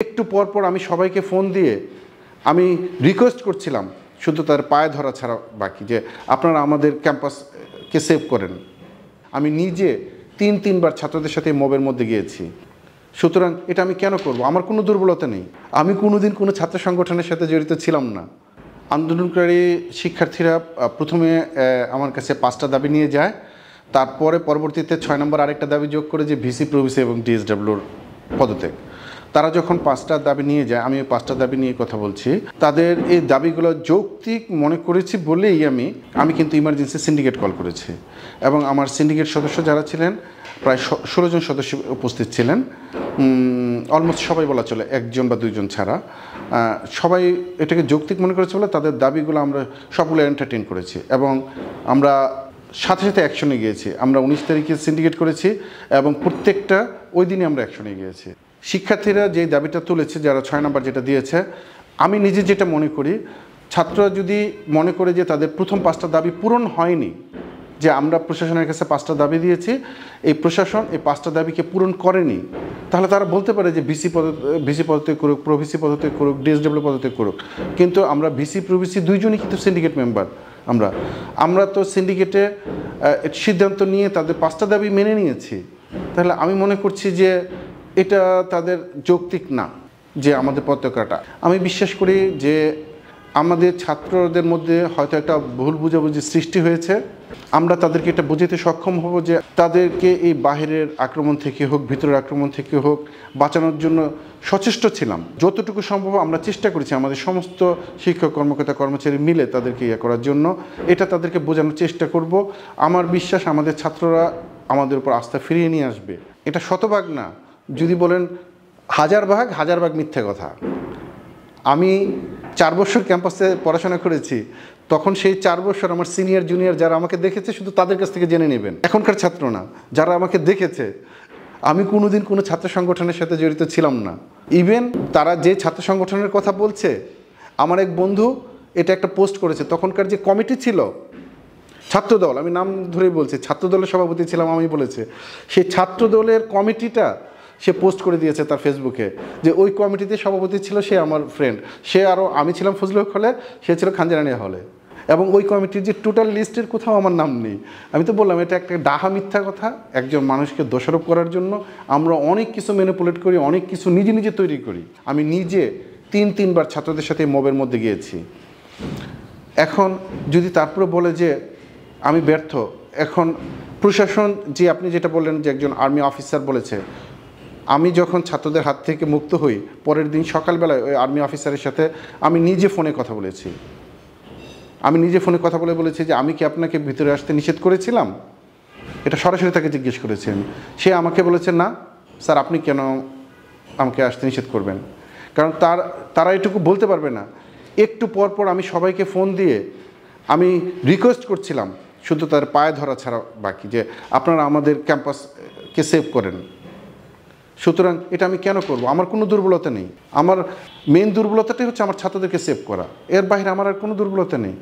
একটু পর পর আমি সবাইকে ফোন দিয়ে আমি রিকোয়েস্ট করছিলাম, শুধু তার পায়ে ধরা ছাড়া বাকি, যে আপনারা আমাদের ক্যাম্পাসকে সেভ করেন। আমি নিজে তিনবার ছাত্রদের সাথে মবের মধ্যে গিয়েছি। সুতরাং এটা আমি কেন করব? আমার কোনো দুর্বলতা নেই। আমি কোনোদিন কোনো ছাত্র সংগঠনের সাথে জড়িত ছিলাম না। আন্দোলনকারী শিক্ষার্থীরা প্রথমে আমার কাছে 5টা দাবি নিয়ে যায়, তারপরে পরবর্তীতে 6 নম্বর আরেকটা দাবি যোগ করে যে ভিসি প্রভিসি এবং ডিএসডব্লিউর পদত্যাগ। তারা যখন 5টা দাবি নিয়ে যায়, আমি 5টা দাবি নিয়ে কথা বলছি, তাদের এই দাবিগুলো যৌক্তিক মনে করেছি বলেই আমি কিন্তু ইমার্জেন্সি সিন্ডিকেট কল করেছি, এবং আমার সিন্ডিকেট সদস্য যারা ছিলেন প্রায় 16 জন সদস্য উপস্থিত ছিলেন। অলমোস্ট সবাই বলা চলে, 1 জন বা 2 জন ছাড়া সবাই এটাকে যৌক্তিক মনে করেছে বলে তাদের দাবিগুলো আমরা সবগুলো এন্টারটেইন করেছি, এবং আমরা সাথে সাথে অ্যাকশনে গিয়েছি। আমরা 19 তারিখে সিন্ডিকেট করেছি এবং প্রত্যেকটা ওই দিনই আমরা অ্যাকশনে গিয়েছি। শিক্ষার্থীরা যে দাবিটা তুলেছে, যারা 6 নম্বর যেটা দিয়েছে, আমি নিজে যেটা মনে করি, ছাত্ররা যদি মনে করে যে তাদের প্রথম 5টা দাবি পূরণ হয়নি, যে আমরা প্রশাসনের কাছে 5টা দাবি দিয়েছি, এই প্রশাসন এই 5টা দাবিকে পূরণ করেনি, তাহলে তারা বলতে পারে যে ভিসি পদত্যাগ করুক, প্রভিসি পদত্যাগ করুক, ডিএসডব্লিউ পদত্যাগ করুক। কিন্তু আমরা ভিসি প্রভিসি দুইজনই কিন্তু সিন্ডিকেট মেম্বার। আমরা তো সিন্ডিকেটে সিদ্ধান্ত নিয়ে তাদের 5টা দাবি মেনে নিয়েছি। তাহলে আমি মনে করছি যে এটা তাদের যৌক্তিক না যে আমাদের পদত্যাগটা। আমি বিশ্বাস করি যে আমাদের ছাত্রদের মধ্যে হয়তো একটা ভুল বুঝাবুঝি সৃষ্টি হয়েছে। আমরা তাদেরকে এটা বোঝাতে সক্ষম হব যে তাদেরকে এই বাহিরের আক্রমণ থেকে হোক, ভিতরের আক্রমণ থেকে হোক, বাঁচানোর জন্য সচেষ্ট ছিলাম। যতটুকু সম্ভব আমরা চেষ্টা করেছি আমাদের সমস্ত শিক্ষক কর্মকর্তা কর্মচারী মিলে তাদেরকে করার জন্য। এটা তাদেরকে বোঝানোর চেষ্টা করব। আমার বিশ্বাস আমাদের ছাত্ররা আমাদের উপর আস্থা ফিরিয়ে নিয়ে আসবে। এটা শতভাগ না, যদি বলেন 1000 ভাগ মিথ্যে কথা। আমি 4 বছর ক্যাম্পাসে পড়াশোনা করেছি, তখন সেই 4 বছর আমার সিনিয়র জুনিয়র যারা আমাকে দেখেছে শুধু তাদের কাছ থেকে জেনে নেবেন, এখনকার ছাত্র না। যারা আমাকে দেখেছে, আমি কোনোদিন কোনো ছাত্র সংগঠনের সাথে জড়িত ছিলাম না। ইভেন তারা যে ছাত্র সংগঠনের কথা বলছে, আমার এক বন্ধু এটা একটা পোস্ট করেছে, তখনকার যে কমিটি ছিল ছাত্রদল, আমি নাম ধরেই বলছি, ছাত্রদলের সভাপতি ছিলাম আমি, বলেছে সেই ছাত্রদলের কমিটিটা সে পোস্ট করে দিয়েছে তার ফেসবুকে, যে ওই কমিটিতে সভাপতি ছিল সে আমার ফ্রেন্ড, সে আরও, আমি ছিলাম ফজলুল হক হলে, সে ছিল খানজারানিয়া হলে, এবং ওই কমিটির যে টোটাল লিস্টের কোথাও আমার নাম নেই। আমি তো বললাম এটা একটা ডাহা মিথ্যা কথা। একজন মানুষকে দোষারোপ করার জন্য আমরা অনেক কিছু ম্যানিপুলেট করি, অনেক কিছু নিজে তৈরি করি। আমি নিজে তিনবার ছাত্রদের সাথে মবের মধ্যে গিয়েছি। এখন যদি তারপরে বলে যে আমি ব্যর্থ, এখন প্রশাসন, যে আপনি যেটা বললেন যে একজন আর্মি অফিসার বলেছে, আমি যখন ছাত্রদের হাত থেকে মুক্ত হই, পরের দিন সকালবেলায় ওই আর্মি অফিসারের সাথে আমি নিজে ফোনে কথা বলেছি। বলেছি যে আমি কি আপনাকে ভিতরে আসতে নিষেধ করেছিলাম? এটা সরাসরি তাকে জিজ্ঞেস করেছি আমি। সে আমাকে বলেছে, না স্যার, আপনি কেন আমাকে আসতে নিষেধ করবেন? কারণ তারা এটুকু বলতে পারবে না। একটু পর পর আমি সবাইকে ফোন দিয়ে আমি রিকোয়েস্ট করছিলাম, শুধু তার পায়ে ধরা ছাড়া বাকি, যে আপনারা আমাদের ক্যাম্পাসকে সেভ করেন। সুতরাং এটা আমি কেন করব? আমার কোনো দুর্বলতা নেই। আমার মেইন দুর্বলতাটাই হচ্ছে আমার ছাত্রদেরকে সেভ করা। এর বাইরে আমার আর কোনো দুর্বলতা নেই।